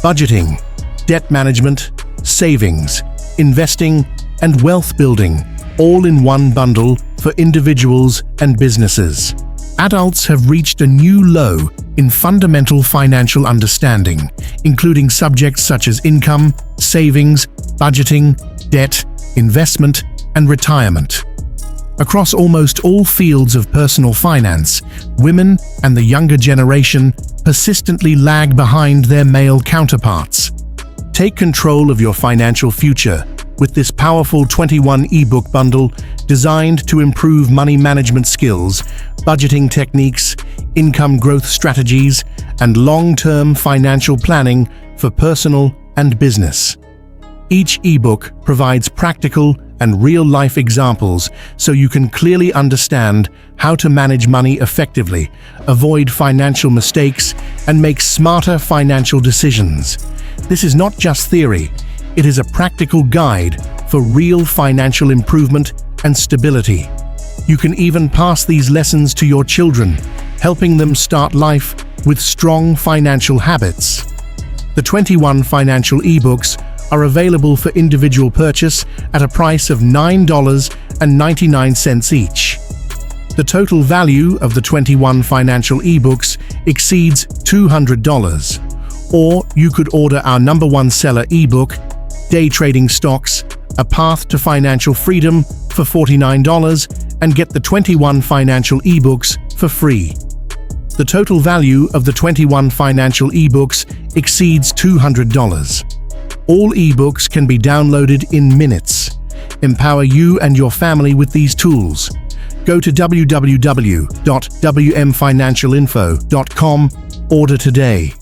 budgeting, debt management, savings, investing, and wealth building, all in one bundle for individuals and businesses. Adults have reached a new low in fundamental financial understanding, including subjects such as income, savings, budgeting, debt, investment, and retirement. Across almost all fields of personal finance, women and the younger generation persistently lag behind their male counterparts. Take control of your financial future with this powerful 21 ebook bundle designed to improve money management skills, budgeting techniques, income growth strategies, and long-term financial planning for personal and business. Each ebook provides practical and real-life examples so you can clearly understand how to manage money effectively, avoid financial mistakes, and make smarter financial decisions. This is not just theory, it is a practical guide for real financial improvement and stability. You can even pass these lessons to your children, helping them start life with strong financial habits. The 21 financial ebooks are available for individual purchase at a price of $9.99 each. The total value of the 21 financial ebooks exceeds $200. Or you could order our #1 seller ebook, Day Trading Stocks, A Path to Financial Freedom, for $49 and get the 21 financial ebooks for free. The total value of the 21 financial ebooks exceeds $200. All ebooks can be downloaded in minutes. Empower you and your family with these tools. Go to www.wmfinancialinfo.com, order today.